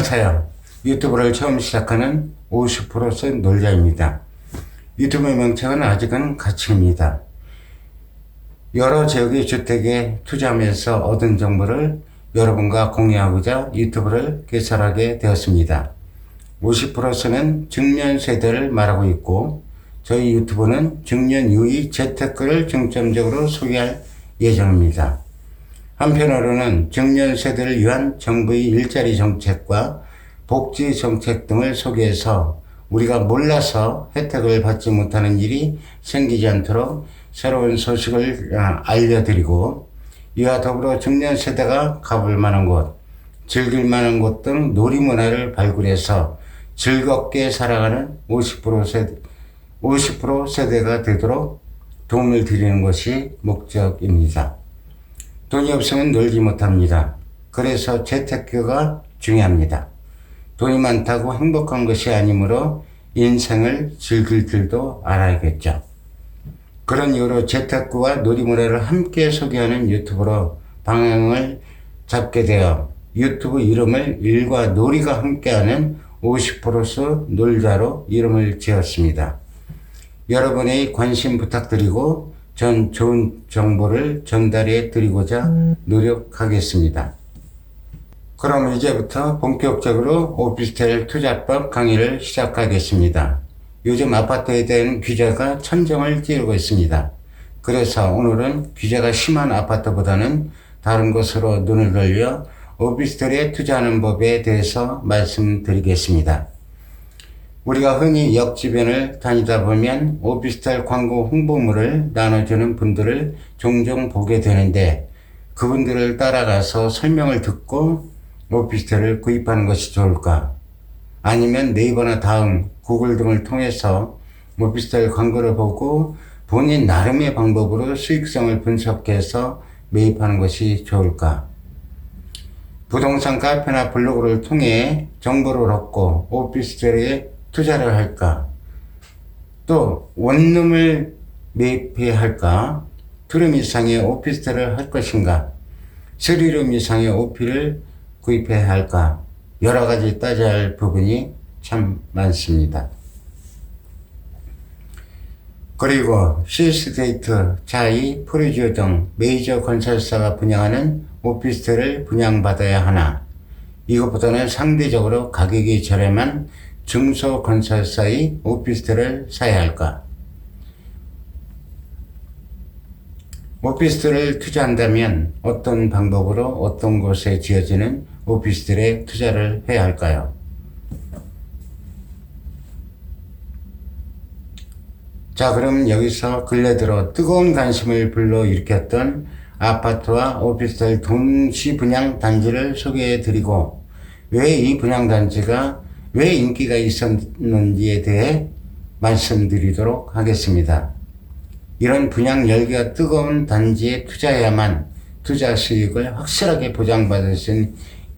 안녕하세요. 유튜브를 처음 시작하는 50% 놀자입니다. 유튜브의 명칭은 아직은 가치입니다. 여러 지역의 주택에 투자하면서 얻은 정보를 여러분과 공유하고자 유튜브를 개설하게 되었습니다. 50%는 중년 세대를 말하고 있고 저희 유튜브는 중년 이후의 재테크를 중점적으로 소개할 예정입니다. 한편으로는 중년 세대를 위한 정부의 일자리 정책과 복지 정책 등을 소개해서 우리가 몰라서 혜택을 받지 못하는 일이 생기지 않도록 새로운 소식을 알려드리고, 이와 더불어 중년 세대가 가볼 만한 곳, 즐길 만한 곳 등 놀이문화를 발굴해서 즐겁게 살아가는 50% 세대가 되도록 도움을 드리는 것이 목적입니다. 돈이 없으면 놀지 못합니다. 그래서 재테크가 중요합니다. 돈이 많다고 행복한 것이 아니므로 인생을 즐길 줄도 알아야겠죠. 그런 이유로 재테크와 놀이문화를 함께 소개하는 유튜브로 방향을 잡게 되어 유튜브 이름을 일과 놀이가 함께하는 50% 놀자로 이름을 지었습니다. 여러분의 관심 부탁드리고 전 좋은 정보를 전달해 드리고자 노력하겠습니다. 그럼 이제부터 본격적으로 오피스텔 투자법 강의를 시작하겠습니다. 요즘 아파트에 대한 규제가 천정을 찌르고 있습니다. 그래서 오늘은 규제가 심한 아파트보다는 다른 곳으로 눈을 돌려 오피스텔에 투자하는 법에 대해서 말씀드리겠습니다. 우리가 흔히 역 주변을 다니다 보면 오피스텔 광고 홍보물을 나눠주는 분들을 종종 보게 되는데, 그분들을 따라가서 설명을 듣고 오피스텔을 구입하는 것이 좋을까? 아니면 네이버나 다음, 구글 등을 통해서 오피스텔 광고를 보고 본인 나름의 방법으로 수익성을 분석해서 매입하는 것이 좋을까? 부동산 카페나 블로그를 통해 정보를 얻고 오피스텔에 투자를 할까? 또 원룸을 매입해야 할까? 2룸 이상의 오피스텔을 할 것인가? 3룸 이상의 오피를 구입해야 할까? 여러 가지 따져야 할 부분이 참 많습니다. 그리고 시스테이트, 자이, 프리지오 등 메이저 건설사가 분양하는 오피스텔을 분양받아야 하나? 이것보다는 상대적으로 가격이 저렴한 중소건설사의 오피스텔을 사야 할까? 오피스텔을 투자한다면 어떤 방법으로 어떤 곳에 지어지는 오피스텔에 투자를 해야 할까요? 자, 그럼 여기서 근래 들어 뜨거운 관심을 불러일으켰던 아파트와 오피스텔 동시 분양 단지를 소개해 드리고, 왜 이 분양 단지가 왜 인기가 있었는지에 대해 말씀드리도록 하겠습니다. 이런 분양 열기가 뜨거운 단지에 투자해야만 투자 수익을 확실하게 보장받을 수 있는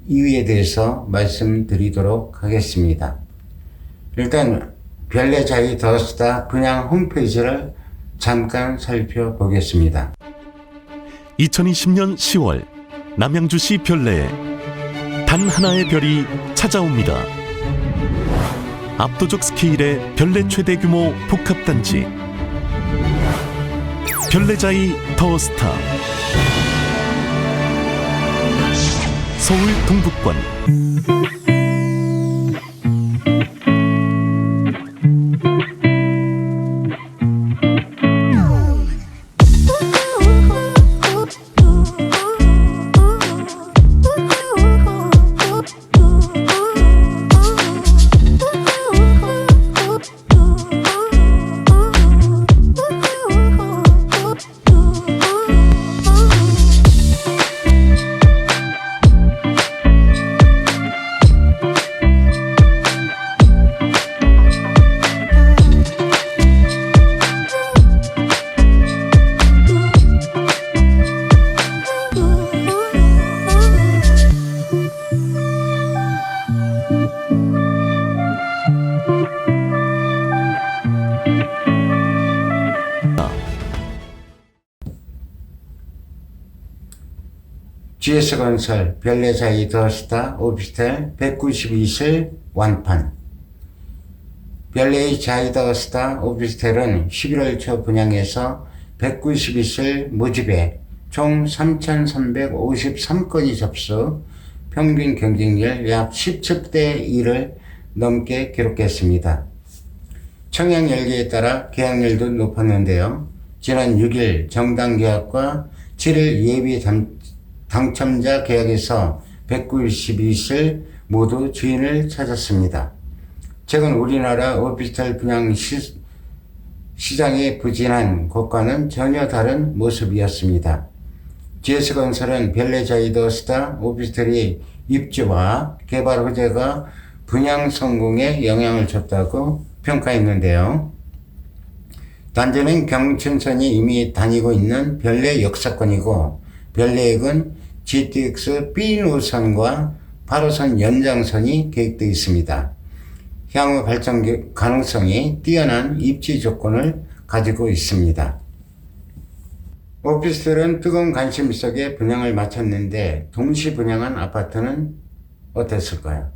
이유에 대해서 말씀드리도록 하겠습니다. 일단 별내자이 더스타 분양 홈페이지를 잠깐 살펴보겠습니다. 2020년 10월 남양주시 별내에 단 하나의 별이 찾아옵니다. 압도적 스케일의 별내 최대 규모 복합단지 별내자이 더스타. 서울 동북권 GS건설 별내자이 더스타 오피스텔 192실 완판. 별내의 자이 더스타 오피스텔은 11월 초 분양해서 192실 모집에 총 3,353건이 접수, 평균 경쟁률 약 17대 1을 넘게 기록했습니다. 청약 열기에 따라 계약률도 높았는데요. 지난 6일 정당 계약과 7일 예비 당첨자 계약에서 192실 모두 주인을 찾았습니다. 최근 우리나라 오피스텔 분양 시장의 부진한 것과는 전혀 다른 모습이었습니다. GS건설은 별내자이 더스타 오피스텔의 입주와 개발 호재가 분양 성공에 영향을 줬다고 평가했는데요. 단지는 경춘선이 이미 다니고 있는 별내 역사권이고 별내역은 GTX B 노선과 8호선 연장선이 계획되어 있습니다. 향후 발전 가능성이 뛰어난 입지 조건을 가지고 있습니다. 오피스텔은 뜨거운 관심 속에 분양을 마쳤는데 동시 분양한 아파트는 어땠을까요?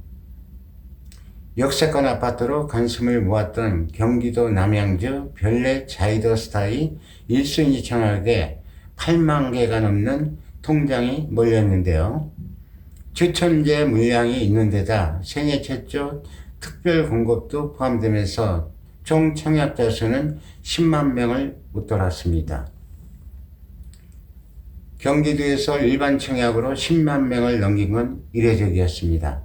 역세권 아파트로 관심을 모았던 경기도 남양주 별내 자이 더스타의 1순위 청약에 8만 개가 넘는 통장이 몰렸는데요. 추천제 물량이 있는 데다 생애 최초 특별 공급도 포함되면서 총 청약자 수는 10만 명을 웃돌았습니다. 경기도에서 일반 청약으로 10만 명을 넘긴 건 이례적이었습니다.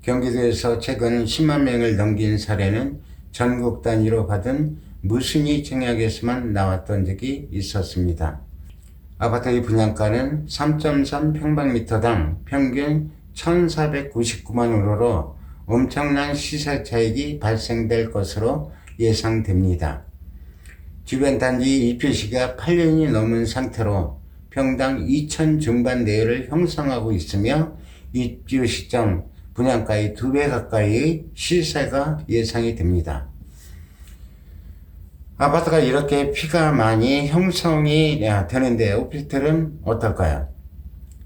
경기도에서 최근 10만 명을 넘긴 사례는 전국 단위로 받은 무순위 청약에서만 나왔던 적이 있었습니다. 아파트의 분양가는 3.3평방미터당 평균 1,499만 원으로 엄청난 시세 차익이 발생될 것으로 예상됩니다. 주변 단지 입주 시기가 8년이 넘은 상태로 평당 2천 중반 내외를 형성하고 있으며 입주 시점 분양가의 2배 가까이의 시세가 예상이 됩니다. 아파트가 이렇게 피가 많이 형성이 되는데 오피스텔은 어떨까요?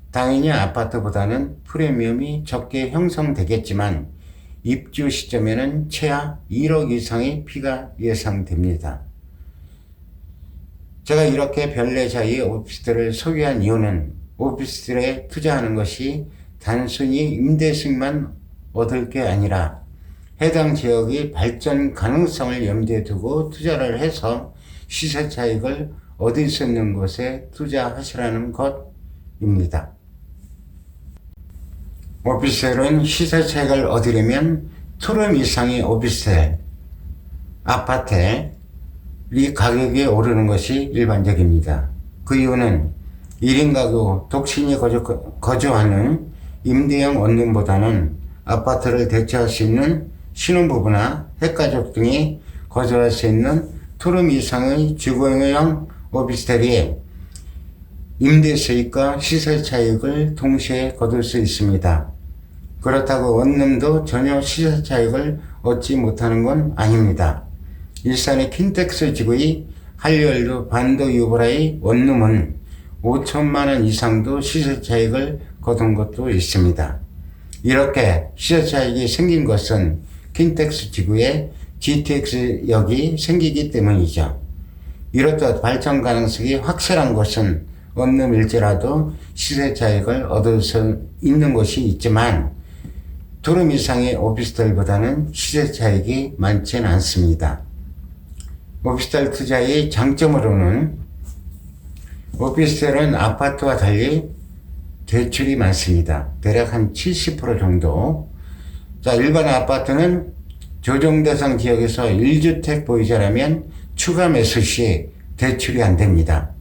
당연히 아파트보다는 프리미엄이 적게 형성되겠지만 입주 시점에는 최하 1억 이상의 피가 예상됩니다. 제가 이렇게 별내자이 오피스텔을 소개한 이유는 오피스텔에 투자하는 것이 단순히 임대수익만 얻을 게 아니라 해당 지역의 발전 가능성을 염두에 두고 투자를 해서 시세 차익을 얻을 수 있는 곳에 투자하시라는 것입니다. 오피스텔은 시세 차익을 얻으려면 투룸 이상의 오피스텔, 아파트의 가격이 오르는 것이 일반적입니다. 그 이유는 1인 가구, 독신이 거주하는 임대형 원룸보다는 아파트를 대체할 수 있는 신혼부부나 핵가족 등이 거주할 수 있는 투룸 이상의 주거용 오피스텔이 임대 수익과 시세 차익을 동시에 거둘 수 있습니다. 그렇다고 원룸도 전혀 시세 차익을 얻지 못하는 건 아닙니다. 일산의 킨텍스 지구의 한류월드 반도 유보라의 원룸은 5천만 원 이상도 시세 차익을 거둔 것도 있습니다. 이렇게 시세 차익이 생긴 것은 킨텍스 지구에 GTX역이 생기기 때문이죠. 이렇듯 발전 가능성이 확실한 곳은 원룸일지라도 시세 차익을 얻을 수 있는 곳이 있지만 투룸 이상의 오피스텔보다는 시세 차익이 많지는 않습니다. 오피스텔 투자의 장점으로는 오피스텔은 아파트와 달리 대출이 많습니다. 대략 한 70% 정도. 자, 일반 아파트는 조정대상 지역에서 1주택 보유자라면 추가 매수 시 대출이 안 됩니다.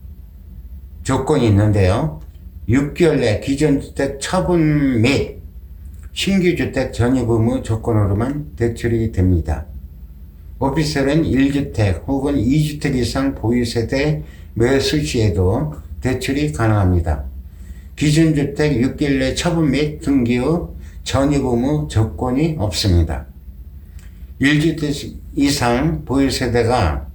조건이 있는데요. 6개월 내 기존주택 처분 및 신규주택 전입 의무 조건으로만 대출이 됩니다. 오피스텔은 1주택 혹은 2주택 이상 보유세대 매수 시에도 대출이 가능합니다. 기준주택 6개월 내 처분 및 등기 후 전입 의무 조건이 없습니다. 1주택 이상 보유세대가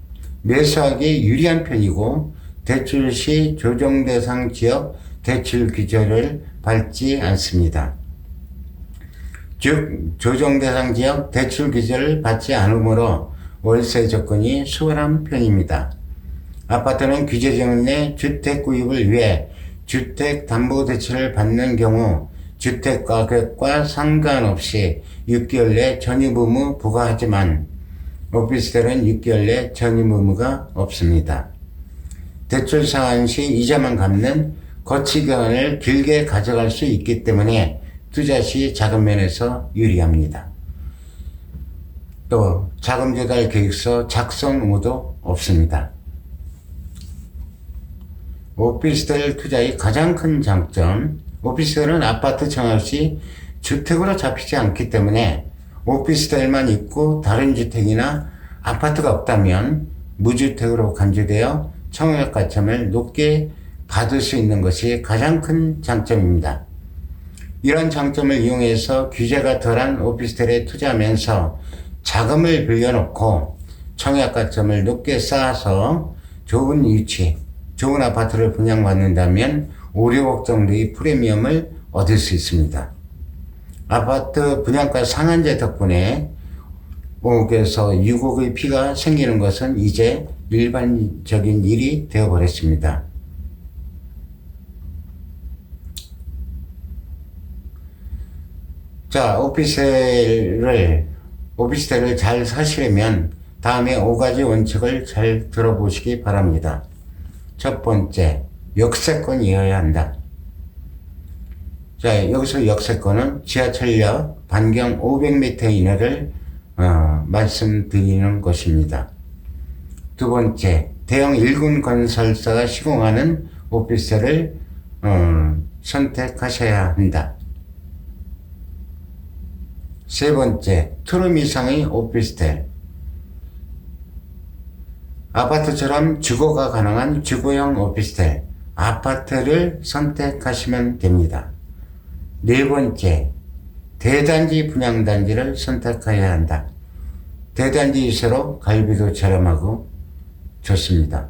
매수하기 유리한 편이고 대출 시 조정대상 지역 대출 규제를 밟지 않습니다. 즉 조정 대상 지역 대출 규제를 받지 않으므로 월세 접근이 수월한 편입니다. 아파트는 규제 정원 내 주택 구입을 위해 주택담보대출을 받는 경우 주택 가격과 상관없이 6개월 내 전입 의무 부과하지만 오피스텔은 6개월 내 전입 의무가 없습니다. 대출 상환 시 이자만 갚는 거치 기간을 길게 가져갈 수 있기 때문에 투자 시 자금 면에서 유리합니다. 또 자금 조달 계획서 작성 의무도 없습니다. 오피스텔 투자의 가장 큰 장점, 오피스텔은 아파트 청약 시 주택으로 잡히지 않기 때문에 오피스텔만 있고 다른 주택이나 아파트가 없다면 무주택으로 간주되어 청약 가점을 높게 받을 수 있는 것이 가장 큰 장점입니다. 이런 장점을 이용해서 규제가 덜한 오피스텔에 투자하면서 자금을 빌려놓고 청약 가점을 높게 쌓아서 좋은 위치, 좋은 아파트를 분양받는다면 5, 6억 정도의 프리미엄을 얻을 수 있습니다. 아파트 분양가 상한제 덕분에 5억에서 6억의 피가 생기는 것은 이제 일반적인 일이 되어버렸습니다. 자, 오피스텔을 잘 사시려면 다음에 5가지 원칙을 잘 들어보시기 바랍니다. 첫 번째, 역세권이어야 한다. 자, 여기서 역세권은 지하철역 반경 500m 이내를 말씀드리는 것입니다. 두 번째, 대형 1군 건설사가 시공하는 오피스텔을 선택하셔야 한다. 세 번째, 투룸 이상의 오피스텔. 아파트처럼 주거가 가능한 주거형 오피스텔, 아파트를 선택하시면 됩니다. 네 번째, 대단지 분양단지를 선택해야 한다. 대단지일수록 갈비도 저렴하고 좋습니다.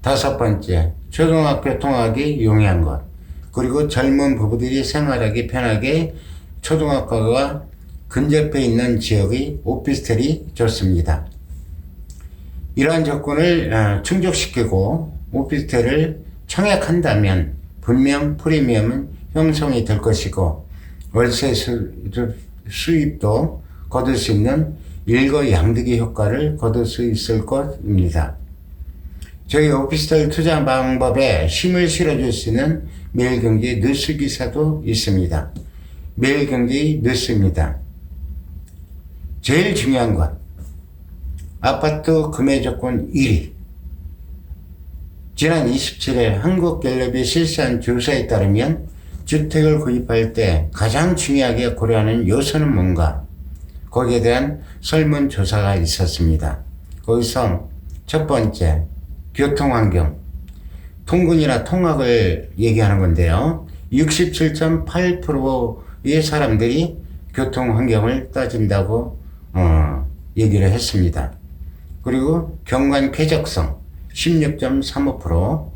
다섯 번째, 초등학교 통학이 용이한 것, 그리고 젊은 부부들이 생활하기 편하게 초등학교가 근접해 있는 지역의 오피스텔이 좋습니다. 이러한 조건을 충족시키고 오피스텔을 청약한다면 분명 프리미엄은 형성이 될 것이고 월세 수입도 거둘 수 있는 일거양득의 효과를 거둘 수 있을 것입니다. 저희 오피스텔 투자 방법에 힘을 실어줄 수 있는 매일경제 뉴스 기사도 있습니다. 매일경제 뉴스입니다. 제일 중요한 것, 아파트 구매 조건 1위. 지난 27일 한국갤럽이 실시한 조사에 따르면 주택을 구입할 때 가장 중요하게 고려하는 요소는 뭔가? 거기에 대한 설문조사가 있었습니다. 거기서 첫 번째, 교통환경. 통근이나 통학을 얘기하는 건데요. 67.8%의 사람들이 교통환경을 따진다고 얘기를 했습니다. 그리고 경관 쾌적성 16.35%,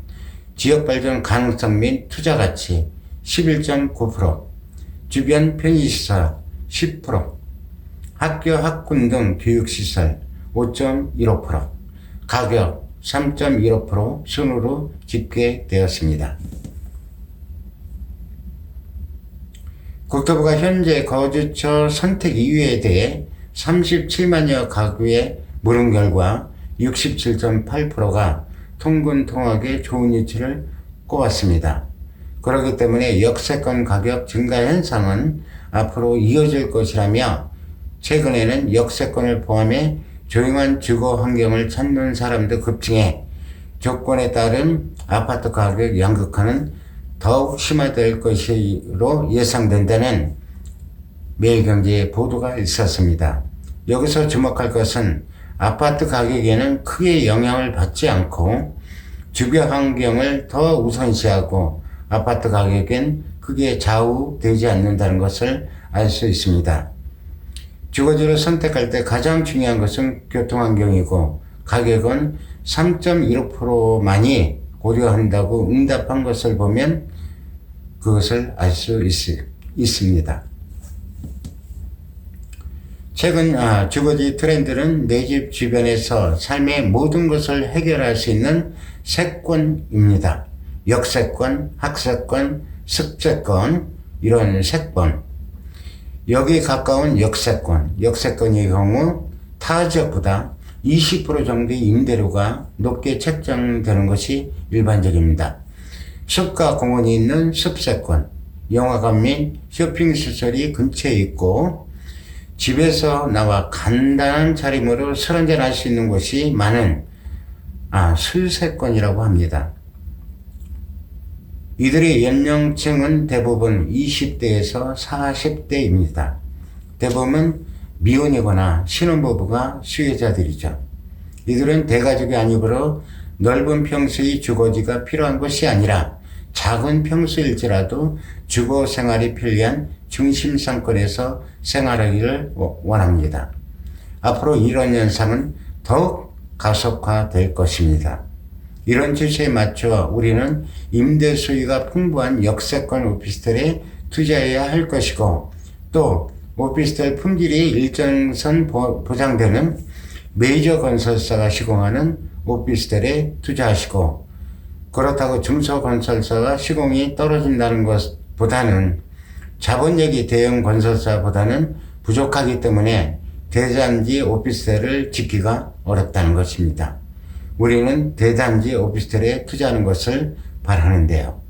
지역발전 가능성 및 투자가치 11.9%, 주변 편의시설 10%, 학교 학군 등 교육시설 5.15%, 가격 3.15% 순으로 집계되었습니다. 국토부가 현재 거주처 선택 이유에 대해 37만여 가구에 물은 결과 67.8%가 통근 통학에 좋은 위치를 꼽았습니다. 그렇기 때문에 역세권 가격 증가 현상은 앞으로 이어질 것이라며 최근에는 역세권을 포함해 조용한 주거 환경을 찾는 사람도 급증해 조건에 따른 아파트 가격 양극화는 더욱 심화될 것으로 예상된다는 매일경제의 보도가 있었습니다. 여기서 주목할 것은 아파트 가격에는 크게 영향을 받지 않고 주변 환경을 더 우선시하고 아파트 가격엔 크게 좌우되지 않는다는 것을 알 수 있습니다. 주거지를 선택할 때 가장 중요한 것은 교통환경이고 가격은 3.15%만이 고려한다고 응답한 것을 보면 그것을 알 수 있습니다. 최근 주거지 트렌드는 내 집 주변에서 삶의 모든 것을 해결할 수 있는 세권입니다. 역세권, 학세권, 습세권, 이런 세권. 여기에 가까운 역세권의 경우 타 지역보다 20% 정도의 임대료가 높게 책정되는 것이 일반적입니다. 숲과 공원이 있는 숲세권, 영화관 및 쇼핑시설이 근처에 있고 집에서 나와 간단한 차림으로 술 한잔 할 수 있는 곳이 많은 술세권이라고 합니다. 이들의 연령층은 대부분 20대에서 40대입니다. 대부분 미혼이거나 신혼부부가 수혜자들이죠. 이들은 대가족이 아니므로 넓은 평수의 주거지가 필요한 것이 아니라 작은 평수일지라도 주거 생활이 편리한 중심 상권에서 생활하기를 원합니다. 앞으로 이런 현상은 더욱 가속화될 것입니다. 이런 추세에 맞춰 우리는 임대 수요가 풍부한 역세권 오피스텔에 투자해야 할 것이고, 또 오피스텔 품질이 일정선 보장되는 메이저 건설사가 시공하는 오피스텔에 투자하시고, 그렇다고 중소건설사가 시공이 떨어진다는 것보다는 자본력이 대형 건설사보다는 부족하기 때문에 대단지 오피스텔을 짓기가 어렵다는 것입니다. 우리는 대단지 오피스텔에 투자하는 것을 바라는데요.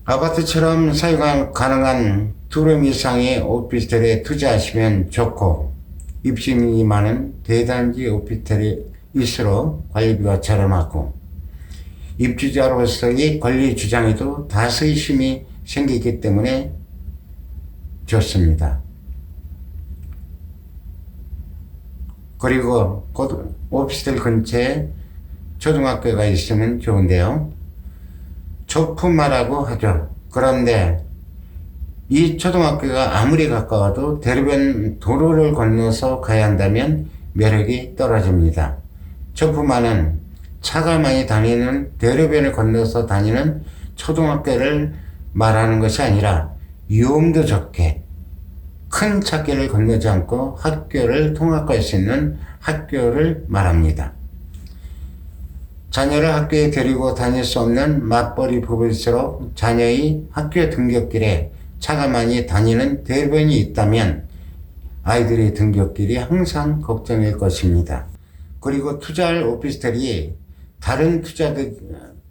아파트처럼 사용 가능한 2룸 이상의 오피스텔에 투자하시면 좋고, 입주민이 많은 대단지 오피스텔일수록 관리비가 저렴하고 입주자로서의 권리 주장에도 다수의심이 생기기 때문에 좋습니다. 그리고 오피스텔 근처에 초등학교가 있으면 좋은데요. 좁품마라고 하죠. 그런데 이 초등학교가 아무리 가까워도 대로변 도로를 건너서 가야 한다면 매력이 떨어집니다. 좁품마는 차가 많이 다니는 대로변을 건너서 다니는 초등학교를 말하는 것이 아니라 위험도 적게 큰 찻길을 건너지 않고 학교를 통학할 수 있는 학교를 말합니다. 자녀를 학교에 데리고 다닐 수 없는 맞벌이 부부일수록 자녀의 학교 등굣길에 차가 많이 다니는 대로변이 있다면 아이들의 등굣길이 항상 걱정일 것입니다. 그리고 투자할 오피스텔이 다른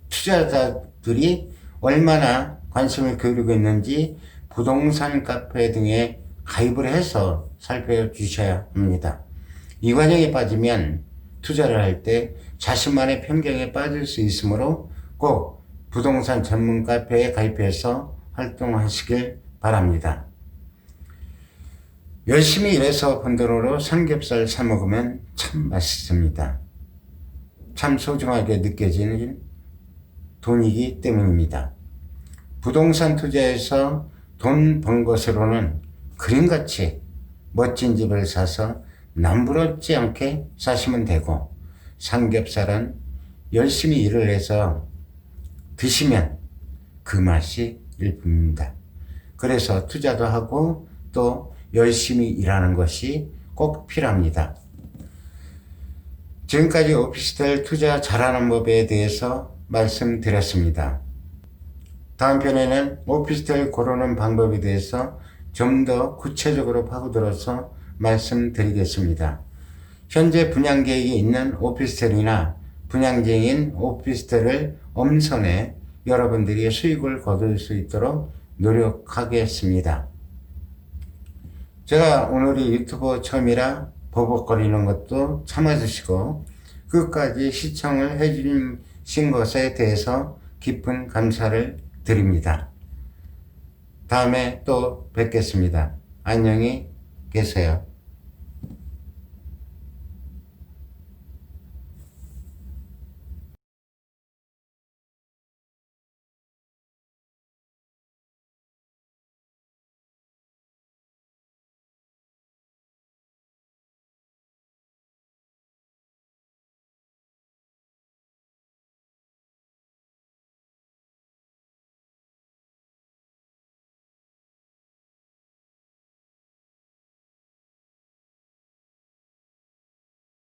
투자자들이 얼마나 관심을 기울이고 있는지 부동산 카페 등에 가입을 해서 살펴주셔야 합니다. 이 과정에 빠지면 투자를 할 때 자신만의 편견에 빠질 수 있으므로 꼭 부동산 전문 카페에 가입해서 활동하시길 바랍니다. 열심히 일해서 번 돈으로 삼겹살 사 먹으면 참 맛있습니다. 참 소중하게 느껴지는 돈이기 때문입니다. 부동산 투자에서 돈 번 것으로는 그림같이 멋진 집을 사서 남부럽지 않게 사시면 되고, 삼겹살은 열심히 일을 해서 드시면 그 맛이 일품입니다. 그래서 투자도 하고 또 열심히 일하는 것이 꼭 필요합니다. 지금까지 오피스텔 투자 잘하는 법에 대해서 말씀드렸습니다. 다음 편에는 오피스텔 고르는 방법에 대해서 좀 더 구체적으로 파고들어서 말씀드리겠습니다. 현재 분양 계획이 있는 오피스텔이나 분양 중인 오피스텔을 엄선해 여러분들이 수익을 거둘 수 있도록 노력하겠습니다. 제가 오늘이 유튜브 처음이라 버벅거리는 것도 참아주시고 끝까지 시청을 해주신 것에 대해서 깊은 감사를 드립니다. 다음에 또 뵙겠습니다. 안녕히 계세요.